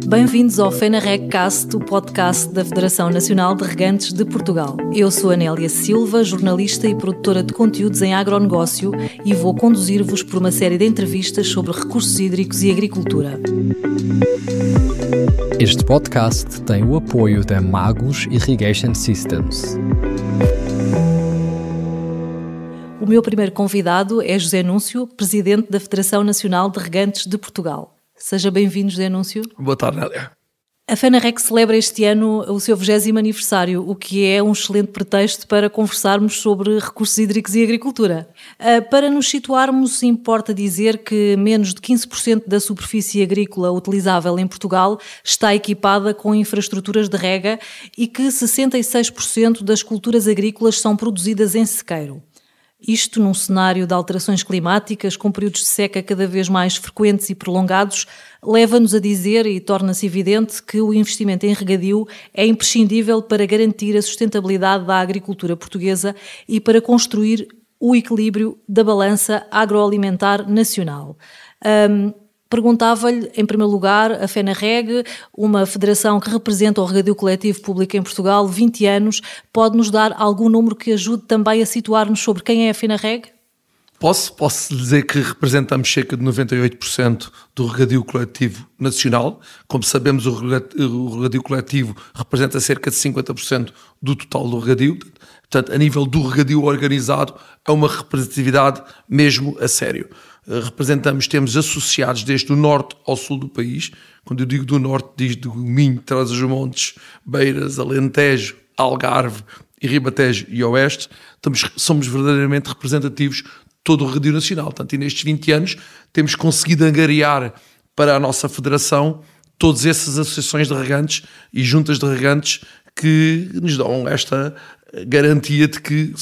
Bem-vindos ao FENARREGcast, o podcast da Federação Nacional de Regantes de Portugal. Eu sou a Nélia Silva, jornalista e produtora de conteúdos em agronegócio, e vou conduzir-vos por uma série de entrevistas sobre recursos hídricos e agricultura. Este podcast tem o apoio da Magos Irrigation Systems. O meu primeiro convidado é José Núncio, presidente da Federação Nacional de Regantes de Portugal. Seja bem-vindo, José Núncio. Boa tarde, Nélia. A FENARREG celebra este ano o seu 20º aniversário, o que é um excelente pretexto para conversarmos sobre recursos hídricos e agricultura. Para nos situarmos, importa dizer que menos de 15% da superfície agrícola utilizável em Portugal está equipada com infraestruturas de rega e que 66% das culturas agrícolas são produzidas em sequeiro. Isto num cenário de alterações climáticas, com períodos de seca cada vez mais frequentes e prolongados, leva-nos a dizer e torna-se evidente que o investimento em regadio é imprescindível para garantir a sustentabilidade da agricultura portuguesa e para construir o equilíbrio da balança agroalimentar nacional. Perguntava-lhe, em primeiro lugar, a FENARREG, uma federação que representa o regadio coletivo público em Portugal, 20 anos, pode-nos dar algum número que ajude também a situar-nos sobre quem é a FENARREG? Posso dizer que representamos cerca de 98% do regadio coletivo nacional. Como sabemos, o regadio coletivo representa cerca de 50% do total do regadio. Portanto, a nível do regadio organizado, é uma representatividade mesmo a sério. Temos associados desde o norte ao sul do país. Quando eu digo do norte, diz do Minho, Trás-os-Montes, Beiras, Alentejo, Algarve e Ribatejo e Oeste. Somos verdadeiramente representativos de todo o regadio nacional. Portanto, e nestes 20 anos temos conseguido angariar para a nossa federação todas essas associações de regantes e juntas de regantes que nos dão esta garantia de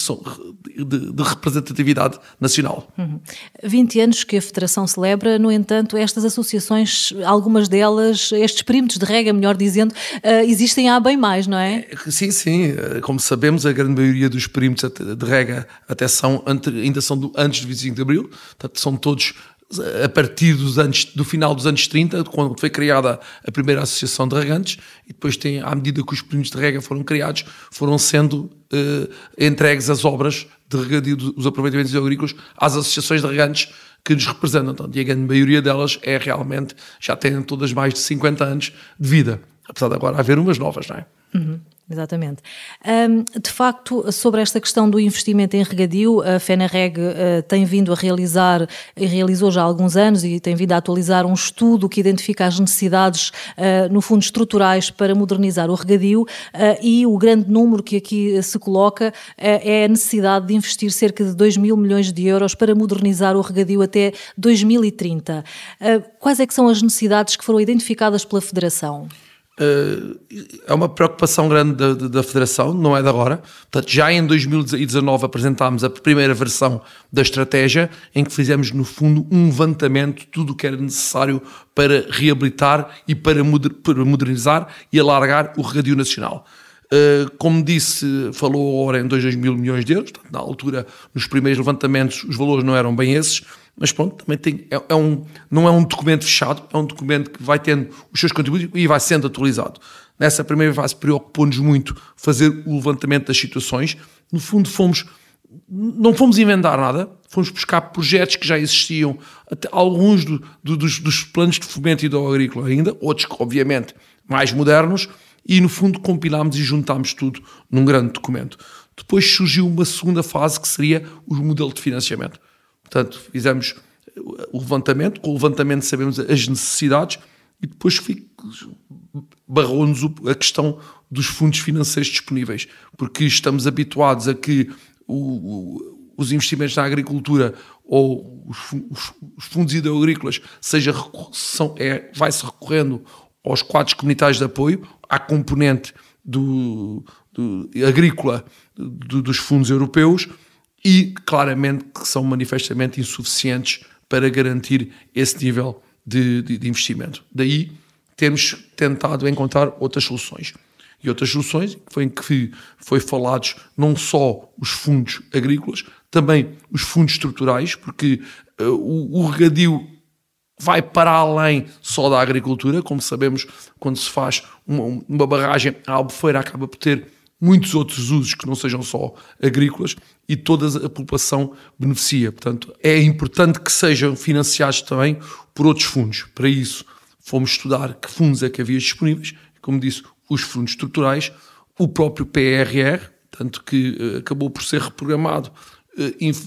representatividade nacional. 20 anos que a Federação celebra, no entanto, estas associações, algumas delas, estes perímetros de rega, melhor dizendo, existem há bem mais, não é? Sim. Como sabemos, a grande maioria dos perímetros de rega até ainda são antes de 25 de Abril, portanto são todos a partir do final dos anos 30, quando foi criada a primeira associação de regantes, e depois à medida que os perímetros de rega foram criados, foram sendo entregues as obras de regadio dos aproveitamentos agrícolas às associações de regantes que nos representam. Então, e a grande maioria delas já têm todas mais de 50 anos de vida, apesar de agora haver umas novas, não é? Exatamente. De facto, sobre esta questão do investimento em regadio, a FENARREG tem vindo a realizar, e realizou já há alguns anos, e tem vindo a atualizar um estudo que identifica as necessidades, no fundo, estruturais para modernizar o regadio, e o grande número que aqui se coloca é a necessidade de investir cerca de 2 mil milhões de euros para modernizar o regadio até 2030. Quais é que são as necessidades que foram identificadas pela Federação? É uma preocupação grande da Federação, não é de agora. Portanto, já em 2019 apresentámos a primeira versão da estratégia, em que fizemos, no fundo, um levantamento de tudo o que era necessário para reabilitar e para modernizar e alargar o regadio nacional. Como disse, falou agora em 2 mil milhões de euros. Portanto, na altura, nos primeiros levantamentos, os valores não eram bem esses. Mas pronto, também não é um documento fechado, é um documento que vai tendo os seus contributos e vai sendo atualizado. Nessa primeira fase preocupou-nos muito fazer o levantamento das situações. No fundo, não fomos inventar nada, fomos buscar projetos que já existiam, até alguns dos planos de fomento hidroagrícola ainda, outros, obviamente, mais modernos, e no fundo compilámos e juntámos tudo num grande documento. Depois surgiu uma segunda fase, que seria o modelo de financiamento. Portanto, fizemos o levantamento, com o levantamento sabemos as necessidades, e depois barrou-nos a questão dos fundos financeiros disponíveis, porque estamos habituados a que os investimentos na agricultura ou os fundos hidroagrícolas vai-se recorrendo aos quadros comunitários de apoio, à componente agrícola dos fundos europeus, e claramente que são manifestamente insuficientes para garantir esse nível de investimento. Daí temos tentado encontrar outras soluções. E outras soluções que foi falados não só os fundos agrícolas, também os fundos estruturais, porque o regadio vai para além só da agricultura. Como sabemos, quando se faz uma barragem, a Albufeira acaba por ter muitos outros usos que não sejam só agrícolas e toda a população beneficia. Portanto, é importante que sejam financiados também por outros fundos. Para isso, fomos estudar que fundos é que havia disponíveis. Como disse, os fundos estruturais, o próprio PRR, tanto que acabou por ser reprogramado.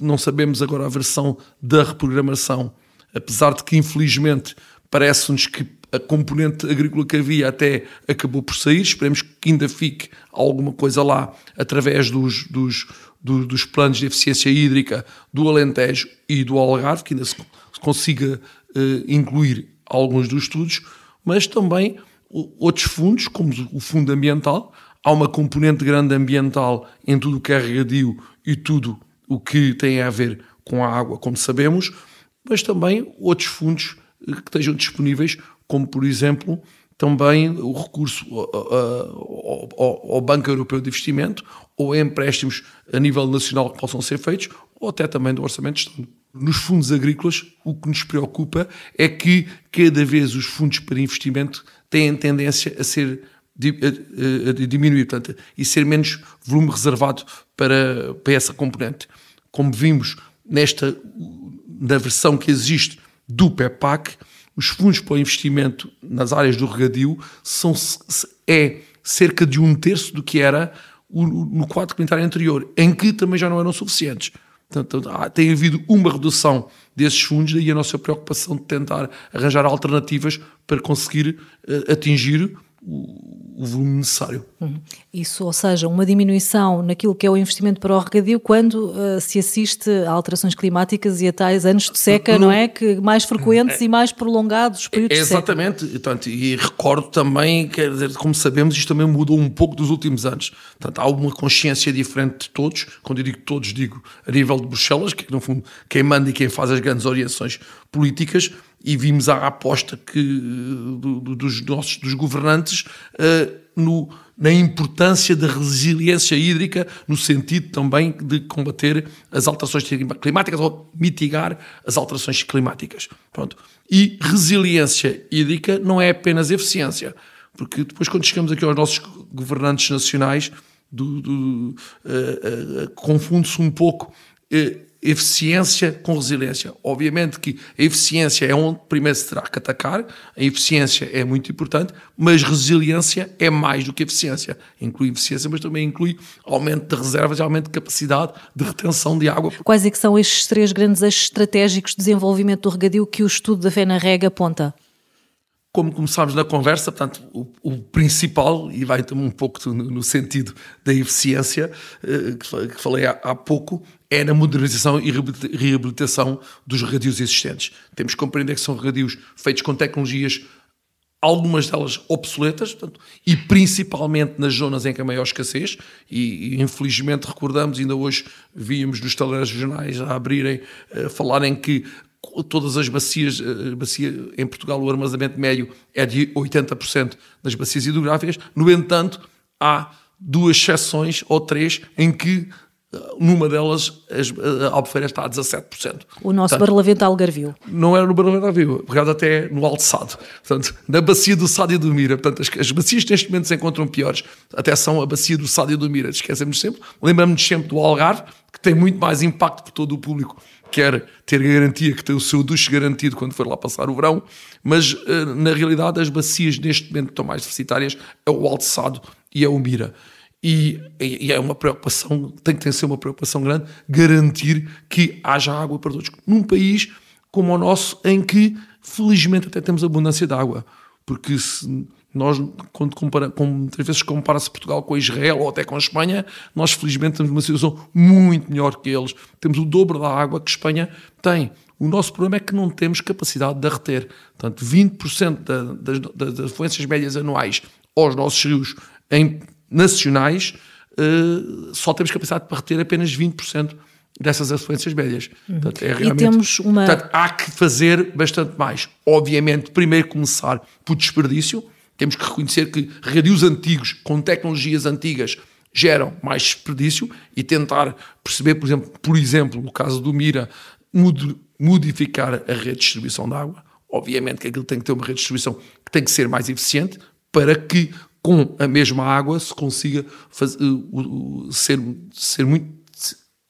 Não sabemos agora a versão da reprogramação, apesar de que, infelizmente, parece-nos que a componente agrícola que havia até acabou por sair. Esperemos que ainda fique alguma coisa lá através dos planos de eficiência hídrica do Alentejo e do Algarve, que ainda se consiga incluir alguns dos estudos, mas também outros fundos, como o Fundo Ambiental. Há uma componente grande ambiental em tudo o que é regadio e tudo o que tem a ver com a água, como sabemos, mas também outros fundos que estejam disponíveis, como, por exemplo, também o recurso ao Banco Europeu de Investimento ou empréstimos a nível nacional que possam ser feitos, ou até também do Orçamento de Estado. Nos fundos agrícolas, o que nos preocupa é que cada vez os fundos para investimento têm tendência a diminuir, portanto, e ser menos volume reservado para essa componente. Como vimos na versão que existe do PEPAC, os fundos para o investimento nas áreas do regadio é cerca de 1/3 do que era no quadro comunitário anterior, em que também já não eram suficientes. Portanto, tem havido uma redução desses fundos, daí a nossa preocupação de tentar arranjar alternativas para conseguir atingir o volume necessário. Isso, ou seja, uma diminuição naquilo que é o investimento para o regadio quando se assiste a alterações climáticas e a tais anos de seca, não é? Que mais frequentes e mais prolongados períodos de seca. Exatamente. Portanto, e recordo também, quer dizer, como sabemos, isto também mudou um pouco dos últimos anos. Portanto, há uma consciência diferente de todos. Quando eu digo todos, digo a nível de Bruxelas, que no fundo quem manda e quem faz as grandes orientações políticas, e vimos a aposta dos governantes na importância da resiliência hídrica, no sentido também de combater as alterações climáticas ou mitigar as alterações climáticas. Pronto. E resiliência hídrica não é apenas eficiência, porque depois, quando chegamos aqui aos nossos governantes nacionais, confunde-se um pouco eficiência com resiliência. Obviamente que a eficiência é onde primeiro se terá que atacar, a eficiência é muito importante, mas resiliência é mais do que eficiência. Inclui eficiência, mas também inclui aumento de reservas e aumento de capacidade de retenção de água. Quais é que são estes 3 grandes eixos estratégicos de desenvolvimento do regadio que o estudo da FENARREG aponta? Como começámos na conversa, portanto, o principal, e vai também um pouco no sentido da eficiência, que falei há pouco, é na modernização e reabilitação dos regadios existentes. Temos que compreender que são regadios feitos com tecnologias, algumas delas obsoletas, portanto, e principalmente nas zonas em que há maior escassez, e infelizmente recordamos, ainda hoje víamos nos telejornais a abrirem, a falarem que todas as bacias, em Portugal o armazenamento médio é de 80% das bacias hidrográficas. No entanto, há 2 exceções ou 3 em que numa delas a Albufeira está a 17%. O nosso Barlavento Algarvio. Não era no Barlavento Algarvio, pegado até no Alto Sado. Portanto, na bacia do Sado e do Mira. Portanto, as bacias que neste momento se encontram piores até são a bacia do Sado e do Mira. Esquecemos sempre. Lembramos-nos sempre do Algarve, que tem muito mais impacto por todo o público. Quer ter garantia que tem o seu duche garantido quando for lá passar o verão, mas na realidade as bacias neste momento estão mais deficitárias, é o Alto Sado e é o Mira. E é uma preocupação, tem que ser uma preocupação grande, garantir que haja água para todos. Num país como o nosso, em que felizmente até temos abundância de água, porque se nós, muitas vezes compara-se Portugal com Israel ou até com a Espanha, nós felizmente temos uma situação muito melhor que eles. Temos o dobro da água que a Espanha tem. O nosso problema é que não temos capacidade de reter. Portanto, 20% das afluências médias anuais aos nossos rios nacionais, só temos capacidade para reter apenas 20% dessas afluências médias. Portanto, portanto, há que fazer bastante mais. Obviamente, primeiro começar por desperdício. Temos que reconhecer que regadios antigos, com tecnologias antigas, geram mais desperdício e tentar perceber, por exemplo, no caso do Mira, modificar a rede de distribuição de água. obviamente que aquilo tem que ter uma redistribuição que tem que ser mais eficiente para que com a mesma água se consiga ser muito,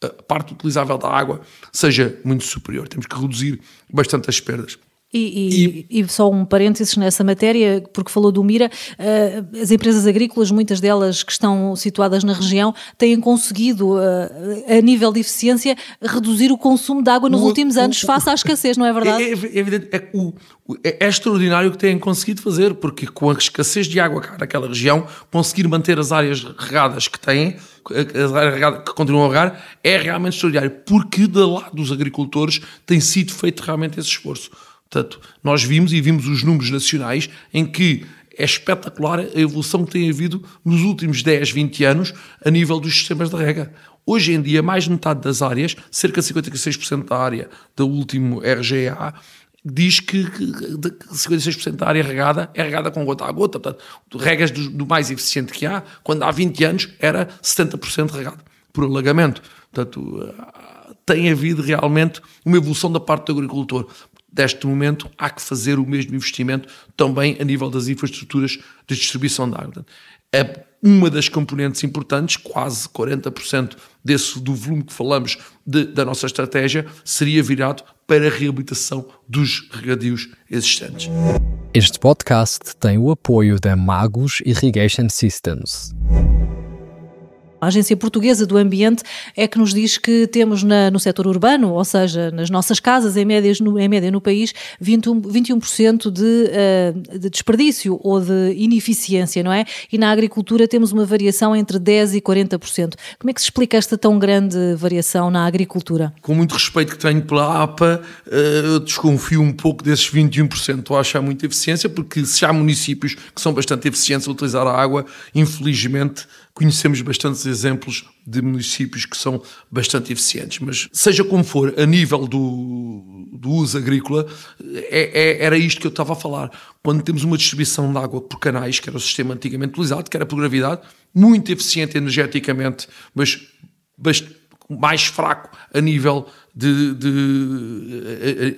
a parte utilizável da água seja muito superior. Temos que reduzir bastante as perdas. E só um parênteses nessa matéria, porque falou do Mira, as empresas agrícolas, muitas delas que estão situadas na região, têm conseguido, a nível de eficiência, reduzir o consumo de água nos últimos anos face à esquecez, não é verdade? É evidente, é extraordinário o que têm conseguido fazer, porque com a escassez de água cá naquela região, conseguir manter as áreas regadas que têm, as áreas regadas que continuam a regar, é realmente extraordinário, porque do lado dos agricultores tem sido feito realmente esse esforço. Portanto, nós vimos os números nacionais em que é espetacular a evolução que tem havido nos últimos 10, 20 anos a nível dos sistemas de rega. Hoje em dia, mais de metade das áreas, cerca de 56% da área do último RGA, diz que 56% da área regada é regada com gota a gota. Portanto, regas do mais eficiente que há, quando há 20 anos era 70% regado por alagamento. Portanto, tem havido realmente uma evolução da parte do agricultor. Deste momento, há que fazer o mesmo investimento também a nível das infraestruturas de distribuição de água. É uma das componentes importantes, quase 40% do volume que falamos da nossa estratégia, seria virado para a reabilitação dos regadios existentes. Este podcast tem o apoio da Magos Irrigation Systems. A Agência Portuguesa do Ambiente é que nos diz que temos no setor urbano, ou seja, nas nossas casas, em média no país, 21% de desperdício ou de ineficiência, não é? E na agricultura temos uma variação entre 10% e 40%. Como é que se explica esta tão grande variação na agricultura? Com muito respeito que tenho pela APA, eu desconfio um pouco desses 21%. Estou a achar muita eficiência, porque se há municípios que são bastante eficientes a utilizar a água, infelizmente conhecemos bastantes exemplos de municípios que são bastante eficientes, mas seja como for, a nível do uso agrícola, era isto que eu estava a falar. Quando temos uma distribuição de água por canais, que era o sistema antigamente utilizado, que era por gravidade, muito eficiente energeticamente, mas mais fraco a nível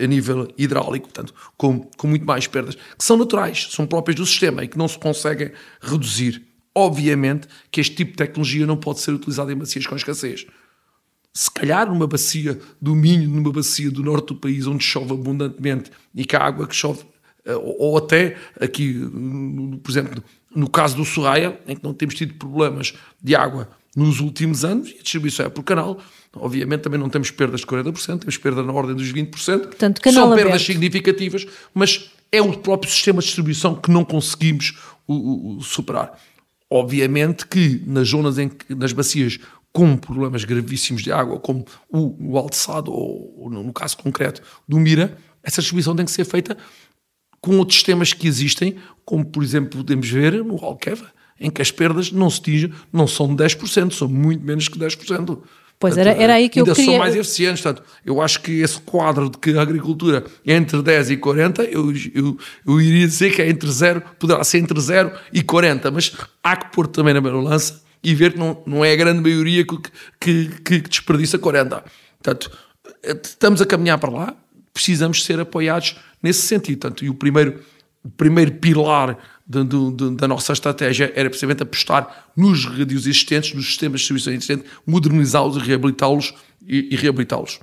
a nível hidráulico, portanto, com muito mais perdas, que são naturais, são próprias do sistema e que não se conseguem reduzir. Obviamente que este tipo de tecnologia não pode ser utilizado em bacias com escassez. Se calhar numa bacia do Minho, numa bacia do norte do país, onde chove abundantemente e que a água que chove, ou até aqui, por exemplo, no caso do Sorraia, em que não temos tido problemas de água nos últimos anos, e a distribuição é por canal, obviamente também não temos perdas de 40%, temos perda na ordem dos 20%, portanto, canal são aberto. Perdas significativas, mas é o próprio sistema de distribuição que não conseguimos superar. Obviamente que nas zonas nas bacias com problemas gravíssimos de água, como o Alçado ou no caso concreto do Mira, essa distribuição tem que ser feita com outros sistemas que existem, como por exemplo podemos ver no Alqueva, em que as perdas não são de 10%, são muito menos que 10%. Pois, portanto, era aí que eu queria... Ainda são mais eficientes. Portanto, eu acho que esse quadro de que a agricultura é entre 10 e 40, eu iria dizer que é poderá ser entre 0 e 40, mas há que pôr também na balança e ver que não é a grande maioria que desperdiça 40. Portanto, estamos a caminhar para lá, precisamos ser apoiados nesse sentido. Portanto, e o primeiro pilar da nossa estratégia era precisamente apostar nos regadios existentes, nos sistemas de distribuição existentes, modernizá-los e reabilitá-los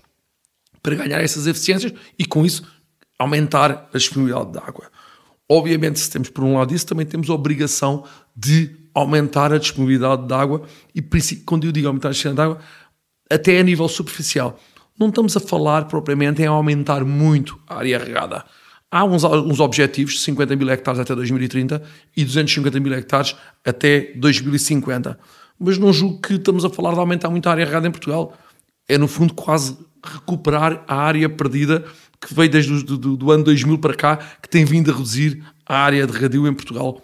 para ganhar essas eficiências e com isso aumentar a disponibilidade de água. Obviamente, se temos por um lado isso, também temos a obrigação de aumentar a disponibilidade de água e quando eu digo aumentar a disponibilidade de água, até a nível superficial. Não estamos a falar propriamente em aumentar muito a área regada. Há uns objetivos de 50 mil hectares até 2030 e 250 mil hectares até 2050. Mas não julgo que estamos a falar de aumentar muito a área regada em Portugal. É, no fundo, quase recuperar a área perdida que veio desde do ano 2000 para cá, que tem vindo a reduzir a área de regadio em Portugal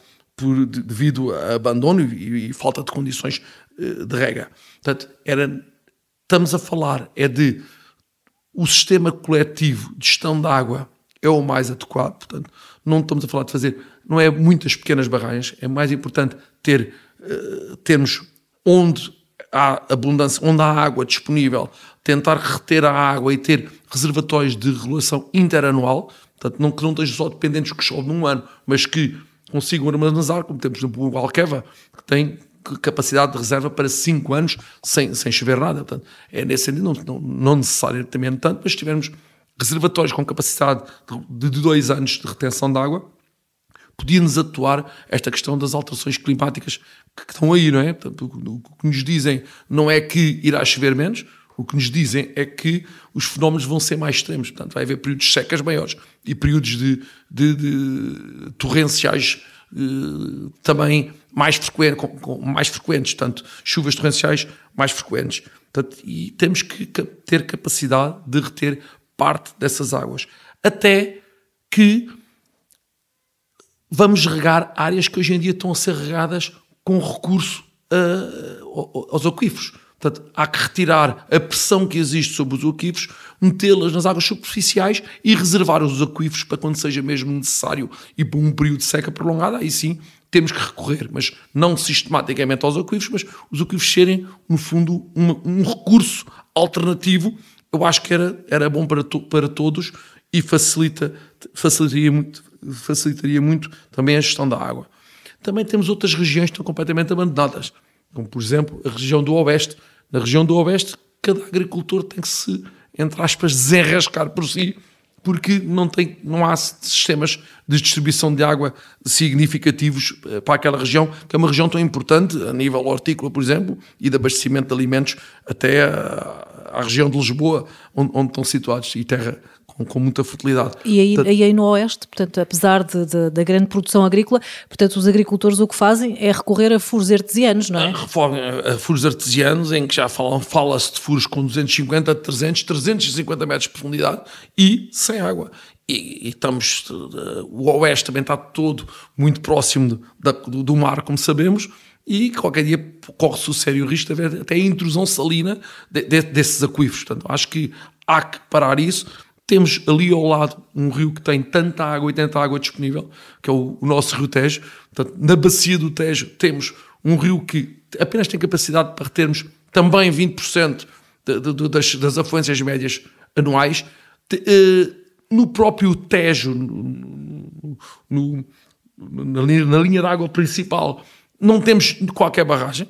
devido a abandono e falta de condições de rega. Portanto, estamos a falar de o sistema coletivo de gestão da água é o mais adequado, portanto, não estamos a falar de fazer, não é muitas pequenas barragens, é mais importante termos onde há abundância, onde há água disponível, tentar reter a água e ter reservatórios de regulação interanual, Portanto, não, que não estejam só dependentes que chove num ano, mas que consigam armazenar, como temos, por exemplo, o Alqueva, que tem capacidade de reserva para 5 anos sem chover nada. Portanto, é nesse sentido, não necessariamente tanto, mas se tivermos reservatórios com capacidade de 2 anos de retenção de água, podia-nos atuar esta questão das alterações climáticas que estão aí, não é? Portanto, o que nos dizem não é que irá chover menos, o que nos dizem é que os fenómenos vão ser mais extremos. Portanto, vai haver períodos de secas maiores e períodos de torrenciais também mais frequentes, portanto, chuvas torrenciais mais frequentes. Portanto, e temos que ter capacidade de reter parte dessas águas. Até que vamos regar áreas que hoje em dia estão a ser regadas com recurso aos aquíferos. Portanto, há que retirar a pressão que existe sobre os aquíferos, metê-las nas águas superficiais e reservar os aquíferos para quando seja mesmo necessário e por um período de seca prolongada, aí sim temos que recorrer, mas não sistematicamente aos aquíferos, mas os aquíferos serem, no fundo, um recurso alternativo. Eu acho que era bom para todos e facilitaria muito também a gestão da água. Também temos outras regiões que estão completamente abandonadas, como por exemplo a região do Oeste. Na região do Oeste, cada agricultor tem que se, entre aspas, desenrascar por si, porque não há sistemas de distribuição de água significativos para aquela região, que é uma região tão importante a nível hortícola, por exemplo, e de abastecimento de alimentos até à região de Lisboa, onde estão situados, e terra com muita fertilidade. E aí no Oeste, portanto, apesar da grande produção agrícola, portanto, os agricultores o que fazem é recorrer a furos artesianos, não é? A furos artesianos, em que já fala-se de furos com 250, 300, 350 metros de profundidade e sem água. E o Oeste também está todo muito próximo do mar, como sabemos, e qualquer dia corre-se o sério risco de haver até a intrusão salina desses aquíferos. Portanto, acho que há que parar isso. Temos ali ao lado um rio que tem tanta água e tanta água disponível, que é o nosso Rio Tejo. Portanto, na bacia do Tejo temos um rio que apenas tem capacidade para retermos também 20% das afluências médias anuais. No próprio Tejo, na linha de água principal, não temos qualquer barragem,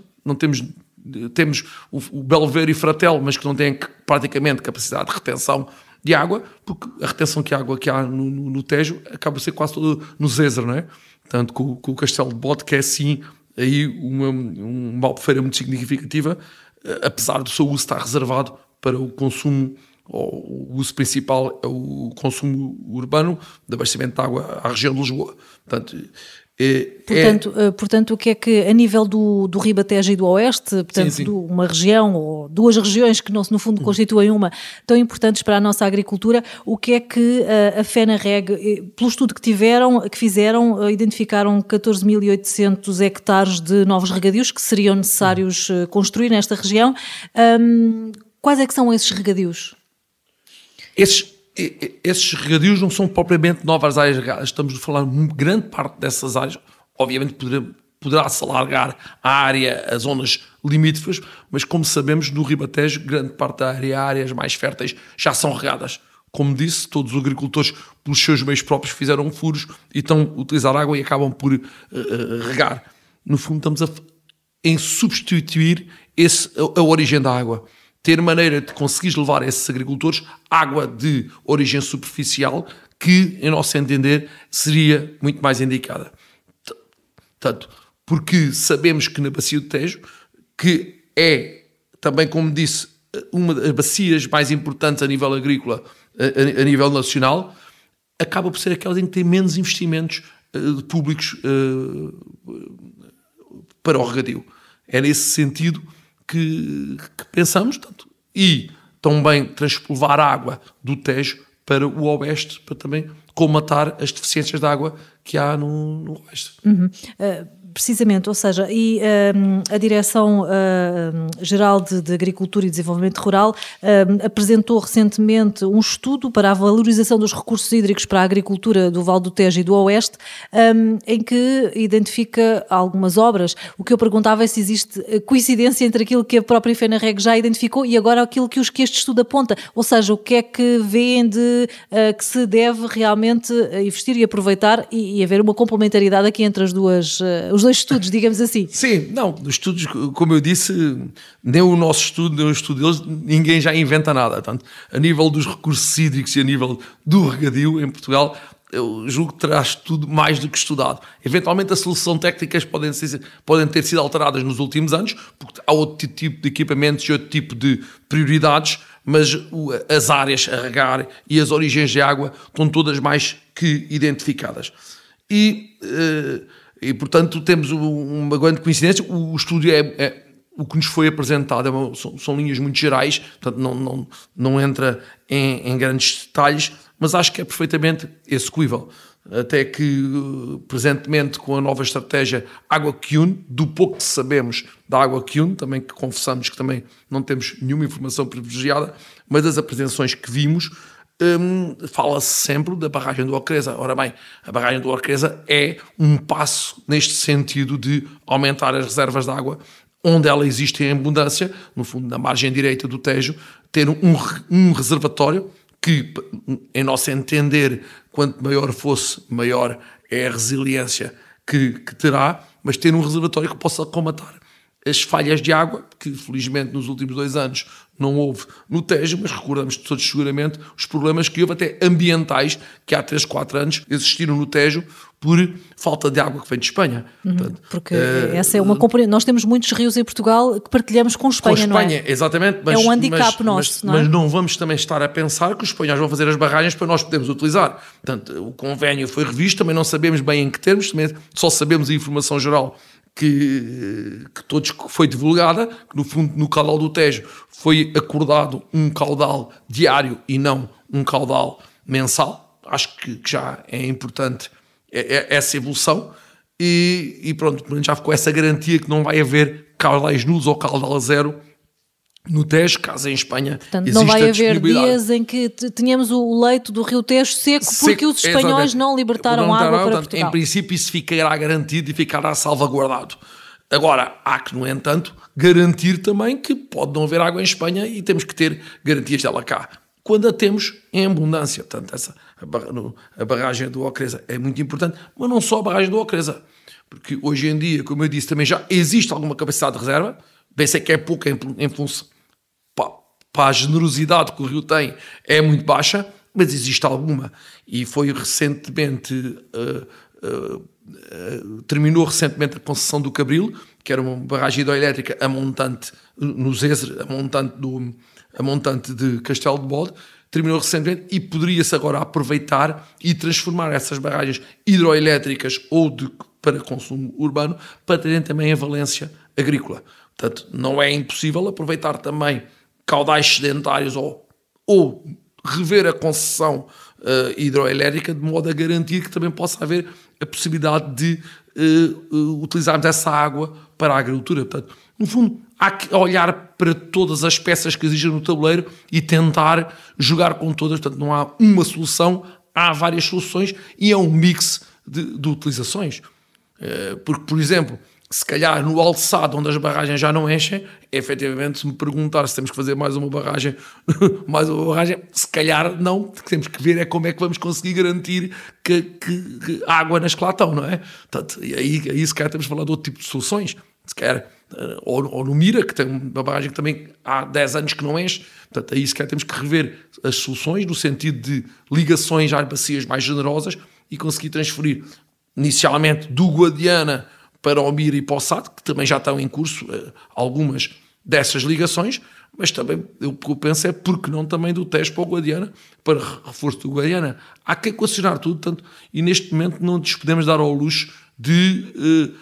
temos o Belvedere e Fratel, mas que não têm praticamente capacidade de retenção de água, porque a retenção que há no Tejo acaba por ser quase toda no Zezer, não é? Tanto com o Castelo de Bode, que é assim aí uma albufeira muito significativa, apesar do seu uso estar reservado para o consumo, o uso principal é o consumo urbano de abastecimento de água à região de Lisboa. Portanto, o que é que, a nível do Ribatejo e do Oeste, portanto, sim. Uma região ou duas regiões que no fundo constituem uma tão importantes para a nossa agricultura, o que é que a FENARREG, pelo estudo que fizeram, identificaram 14.800 hectares de novos regadios que seriam necessários construir nesta região. Quais é que são esses regadios? Esses regadios não são propriamente novas áreas regadas. Estamos a falar de grande parte dessas áreas. Obviamente poderá-se alargar a área, as zonas limítrofes, mas como sabemos, no Ribatejo, grande parte da área, áreas mais férteis, já são regadas. Como disse, todos os agricultores, pelos seus meios próprios, fizeram furos e estão a utilizar água e acabam por regar. No fundo, estamos em substituir a origem da água. Ter maneira de conseguir levar a esses agricultores água de origem superficial que, em nosso entender, seria muito mais indicada. Tanto porque sabemos que na bacia do Tejo, que é também, como disse, uma das bacias mais importantes a nível agrícola, a nível nacional, acaba por ser aquela em que tem menos investimentos públicos para o regadio. É nesse sentido que pensamos, tanto, e também levar água do Tejo para o Oeste, para também colmatar as deficiências de água que há no Oeste. Precisamente, ou seja, a Direção-Geral de Agricultura e Desenvolvimento Rural apresentou recentemente um estudo para a valorização dos recursos hídricos para a agricultura do Vale do Tejo e do Oeste, em que identifica algumas obras. O que eu perguntava é se existe coincidência entre aquilo que a própria FENARREG já identificou e agora aquilo que este estudo aponta, ou seja, o que é que vêem que se deve realmente investir e aproveitar e haver uma complementaridade aqui entre os dois estudos, digamos assim. Sim, não, os estudos, como eu disse, nem o nosso estudo, nem o estudo deles, ninguém já inventa nada. Portanto, a nível dos recursos hídricos e a nível do regadio em Portugal, eu julgo que terás tudo mais do que estudado. Eventualmente, a solução técnicas podem ter sido alteradas nos últimos anos, porque há outro tipo de equipamentos e outro tipo de prioridades, mas as áreas a regar e as origens de água estão todas mais que identificadas. E portanto, temos uma grande coincidência. O estudo o que nos foi apresentado são linhas muito gerais, portanto, não entra em grandes detalhes, mas acho que é perfeitamente execuível. Até que, presentemente, com a nova estratégia Água que Une, do pouco que sabemos da Água que Une, também que confessamos que também não temos nenhuma informação privilegiada, mas das apresentações que vimos, fala-se sempre da barragem do Ocreza. Ora bem, a barragem do Ocreza é um passo neste sentido de aumentar as reservas de água onde ela existe em abundância, no fundo, na margem direita do Tejo, ter um reservatório que, em nosso entender, quanto maior fosse, maior é a resiliência que terá, mas ter um reservatório que possa comatar as falhas de água, que felizmente nos últimos 2 anos não houve no Tejo, mas recordamos todos seguramente os problemas que houve até ambientais, que há 3, 4 anos existiram no Tejo por falta de água que vem de Espanha. Portanto, porque essa é uma componente. Nós temos muitos rios em Portugal que partilhamos com Espanha, não é? Exatamente. Mas, é um handicap nosso, não é? Mas não vamos também estar a pensar que os espanhóis vão fazer as barragens para nós podermos utilizar. Portanto, o convênio foi revisto, também não sabemos bem em que termos, também só sabemos a informação geral que foi divulgada, que no fundo no caudal do Tejo foi acordado um caudal diário e não um caudal mensal. Acho que já é importante essa evolução e pronto, já ficou essa garantia que não vai haver caudais nulos ou caudal zero no Tejo, caso em Espanha. Portanto, não vai haver dias em que tenhamos o leito do Rio Tejo seco porque os espanhóis não libertaram água para Portugal. Em princípio isso ficará garantido e ficará salvaguardado. Agora, há que, no entanto, garantir também que pode não haver água em Espanha e temos que ter garantias dela cá. Quando a temos em abundância. Portanto, a barragem do Ocreza é muito importante, mas não só a barragem do Ocreza. Porque hoje em dia, como eu disse, também já existe alguma capacidade de reserva. Pensei que é pouca em função para a generosidade que o Rio tem, é muito baixa, mas existe alguma. E foi recentemente, terminou recentemente a concessão do Cabril, que era uma barragem hidroelétrica a montante, no Zezer, a montante de Castelo de Bode, terminou recentemente e poderia-se agora aproveitar e transformar essas barragens hidroelétricas ou para consumo urbano para terem também a valência agrícola. Portanto, não é impossível aproveitar também caudais sedentários ou rever a concessão hidroelétrica de modo a garantir que também possa haver a possibilidade de utilizarmos essa água para a agricultura. Portanto, no fundo, há que olhar para todas as peças que existem no tabuleiro e tentar jogar com todas. Portanto, não há uma solução, há várias soluções e é um mix de utilizações. Porque, por exemplo, se calhar no Alçado, onde as barragens já não enchem, efetivamente, se me perguntar se temos que fazer mais uma barragem, se calhar não, porque temos que ver como é que vamos conseguir garantir que a água nas que lá estão, não é? Portanto, e aí se calhar temos de falar de outro tipo de soluções, se calhar, ou no Mira, que tem uma barragem que também há 10 anos que não enche, portanto, aí se calhar temos que rever as soluções no sentido de ligações às bacias mais generosas e conseguir transferir inicialmente do Guadiana para o Mira e para o Sado, que também já estão em curso algumas dessas ligações, mas também o que eu penso é porque não também do Tejo para o Guadiana, para reforço do Guadiana. Há que equacionar tudo, tanto, e neste momento não nos podemos dar ao luxo de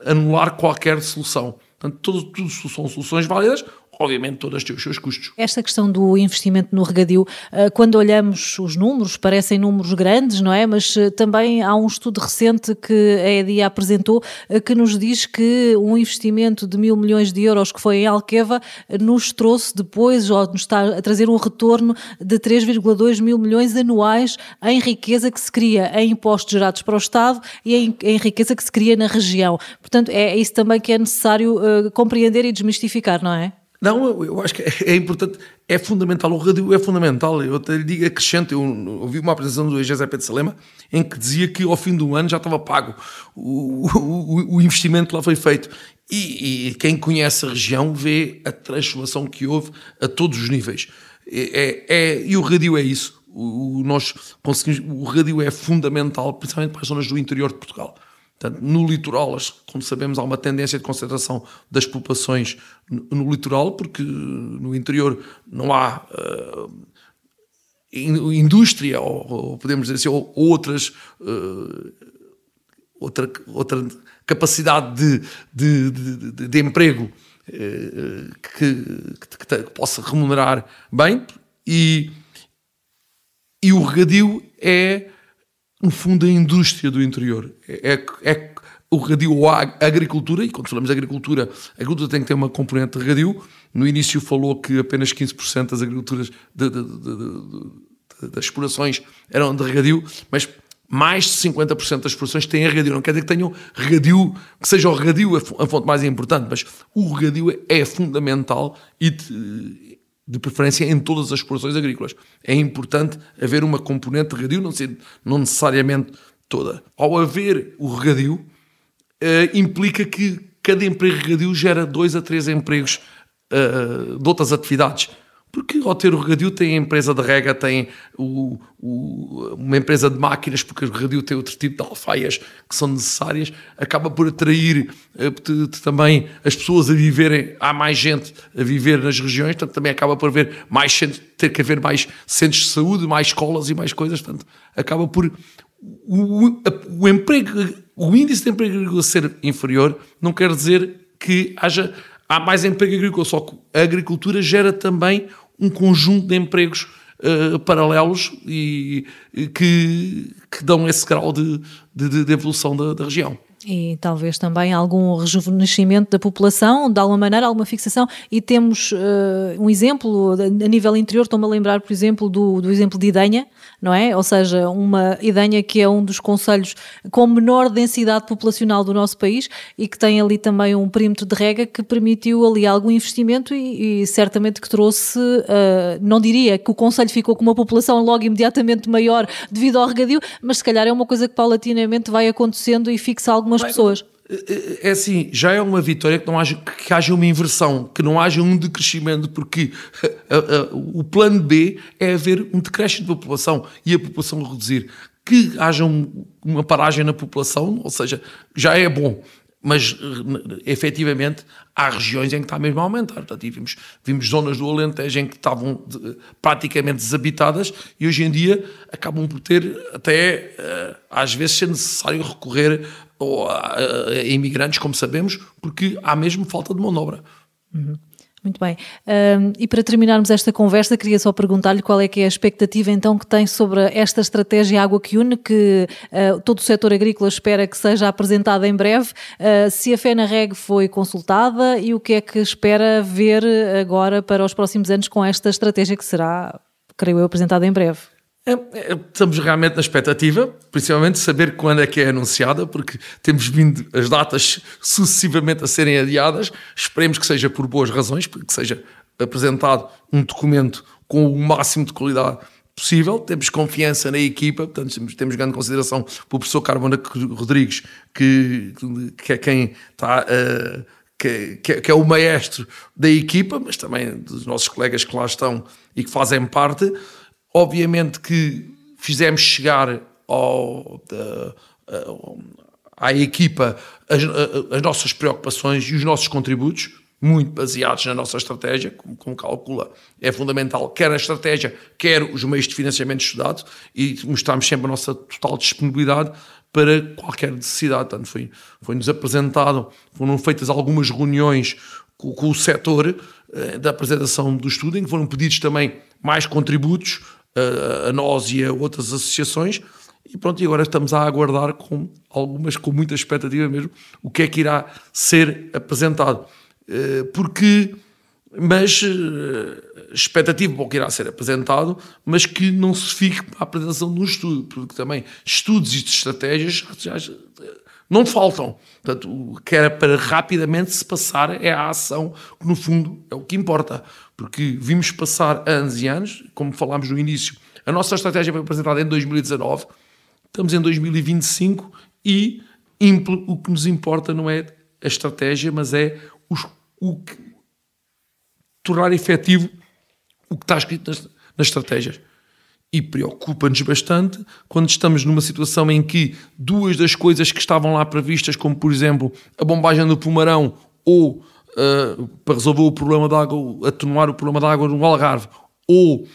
anular qualquer solução. Portanto, tudo são soluções válidas, obviamente todas têm os seus custos. Esta questão do investimento no regadio, quando olhamos os números, parecem números grandes, não é? Mas também há um estudo recente que a EDIA apresentou que nos diz que um investimento de 1.000 milhões de euros que foi em Alqueva nos trouxe depois, ou nos está a trazer um retorno de 3,2 mil milhões anuais em riqueza que se cria em impostos gerados para o Estado e em riqueza que se cria na região. Portanto, é isso também que é necessário compreender e desmistificar, não é? Não, eu acho que é importante, é fundamental, o regadio é fundamental. Eu até lhe digo, acrescento, eu ouvi uma apresentação do EGSP de Salema em que dizia que ao fim do ano já estava pago o investimento que lá foi feito. E quem conhece a região vê a transformação que houve a todos os níveis. E o regadio é isso. O regadio é fundamental, principalmente para as zonas do interior de Portugal. Portanto, no litoral, como sabemos, há uma tendência de concentração das populações no litoral, porque no interior não há indústria, ou podemos dizer assim, ou outra capacidade de emprego que possa remunerar bem, e o regadio é, no fundo, a indústria do interior. O regadio ou a agricultura, e quando falamos de agricultura, a agricultura tem que ter uma componente de regadio. No início falou que apenas 15% das agriculturas, das explorações eram de regadio, mas mais de 50% das explorações têm regadio. Não quer dizer que tenham regadio, que seja o regadio a fonte mais importante, mas o regadio é fundamental e de preferência em todas as explorações agrícolas. É importante haver uma componente de regadio, não necessariamente toda. Ao haver o regadio, implica que cada emprego de regadio gera 2 a 3 empregos de outras atividades. Porque ao ter o regadio tem a empresa de rega, tem uma empresa de máquinas, porque o regadio tem outro tipo de alfaias que são necessárias, acaba por atrair também as pessoas a viverem, há mais gente a viver nas regiões, portanto também acaba por haver mais ter que haver mais centros de saúde, mais escolas e mais coisas, portanto acaba por o índice de emprego agrícola ser inferior não quer dizer que há mais emprego agrícola, só que a agricultura gera também um conjunto de empregos paralelos e que dão esse grau de evolução da região. E talvez também algum rejuvenescimento da população, de alguma maneira, alguma fixação. E temos um exemplo a nível interior, estou-me a lembrar, por exemplo, do exemplo de Idenha, não é? Ou seja, uma Idenha que é um dos concelhos com menor densidade populacional do nosso país e que tem ali também um perímetro de rega que permitiu ali algum investimento e certamente que trouxe, não diria que o concelho ficou com uma população logo imediatamente maior devido ao regadio, mas se calhar é uma coisa que paulatinamente vai acontecendo e fixa algumas pessoas. É assim, já é uma vitória que haja uma inversão, que não haja um decrescimento, porque o plano B é haver um decréscimo de população e a população reduzir. Que haja uma paragem na população, ou seja, já é bom, mas efetivamente há regiões em que está mesmo a aumentar. Portanto, vimos zonas do Alentejo em que estavam praticamente desabitadas e hoje em dia acabam por ter até, às vezes, ser necessário recorrer a imigrantes, como sabemos, porque há mesmo falta de mão de obra. Uhum. Muito bem. E para terminarmos esta conversa, queria só perguntar-lhe qual é que é a expectativa então que tem sobre esta estratégia Água que Une, que todo o setor agrícola espera que seja apresentada em breve. Se a FENARREG foi consultada e o que é que espera ver agora para os próximos anos com esta estratégia que será, creio eu, apresentada em breve? Estamos realmente na expectativa, principalmente saber quando é que é anunciada, porque temos vindo as datas sucessivamente a serem adiadas. Esperemos que seja por boas razões, porque seja apresentado um documento com o máximo de qualidade possível. Temos confiança na equipa, portanto temos grande consideração pelo professor Carmona Rodrigues, que é quem está... Que é o maestro da equipa, mas também dos nossos colegas que lá estão e que fazem parte. Obviamente que fizemos chegar à equipa as nossas preocupações e os nossos contributos. muito baseados na nossa estratégia, como calcula, é fundamental, quer a estratégia, quer os meios de financiamento estudados, e mostramos sempre a nossa total disponibilidade para qualquer necessidade. Portanto, foi-nos apresentado, foram feitas algumas reuniões com o setor da apresentação do estudo, em que foram pedidos também mais contributos a nós e a outras associações, e pronto, e agora estamos a aguardar com muita expectativa mesmo, o que é que irá ser apresentado. Mas expectativa para o que irá ser apresentado, mas que não se fique para a apresentação de um estudo, porque também estudos e estratégias não faltam. Portanto, o que era para rapidamente se passar é a ação, que no fundo é o que importa, porque vimos passar anos e anos, como falámos no início, a nossa estratégia foi apresentada em 2019, estamos em 2025 e o que nos importa não é a estratégia, mas é tornar efetivo o que está escrito nas estratégias. E preocupa-nos bastante quando estamos numa situação em que duas das coisas que estavam lá previstas, como por exemplo a bombagem do Pomarão ou para resolver o problema de água, atenuar o problema de água no Algarve, ou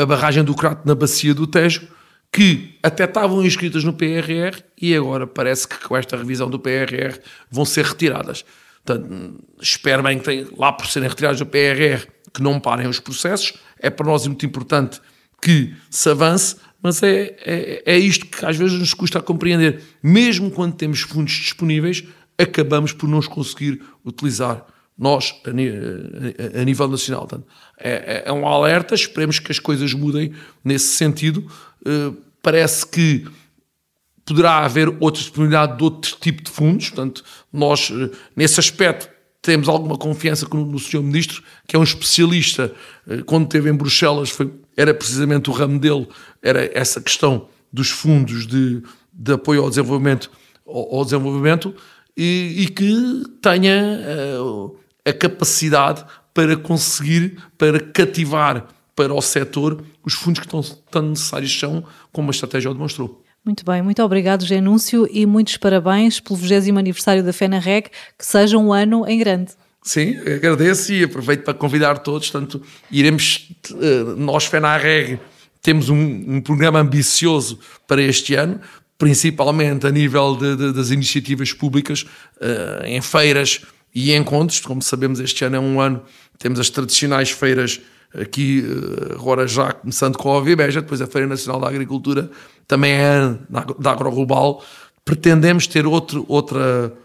a barragem do Crato na bacia do Tejo, que até estavam inscritas no PRR e agora parece que com esta revisão do PRR vão ser retiradas. Portanto, espero bem que lá por serem retirados do PRR que não parem os processos. É para nós muito importante que se avance, mas é isto que às vezes nos custa a compreender. Mesmo quando temos fundos disponíveis, acabamos por não os conseguir utilizar nós a nível nacional. Portanto, é um alerta, esperemos que as coisas mudem nesse sentido. Parece que poderá haver outra disponibilidade de outro tipo de fundos, portanto, nós, nesse aspecto, temos alguma confiança no Sr. Ministro, que é um especialista. Quando esteve em Bruxelas, era precisamente o ramo dele, era essa questão dos fundos de apoio ao desenvolvimento, e que tenha a capacidade para conseguir, para cativar para o setor os fundos que tão necessários são, como a estratégia o demonstrou. Muito bem, muito obrigado, José Núncio, e muitos parabéns pelo 20º aniversário da FENARREG, que seja um ano em grande. Sim, agradeço e aproveito para convidar todos. Portanto, nós, FENARREG, temos um programa ambicioso para este ano, principalmente a nível das iniciativas públicas, em feiras e encontros. Como sabemos, este ano é um ano, temos as tradicionais feiras aqui, agora já começando com a Ovibeja, depois a Feira Nacional da Agricultura, também é da AgroGlobal. Pretendemos ter outro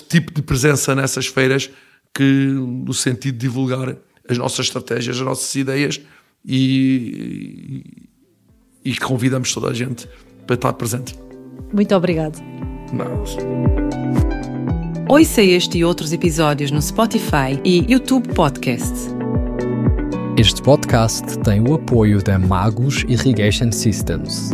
tipo de presença nessas feiras, no sentido de divulgar as nossas estratégias, as nossas ideias, e convidamos toda a gente para estar presente. Muito obrigado. Ouça este e outros episódios no Spotify e YouTube Podcasts. Este podcast tem o apoio da Magos Irrigation Systems.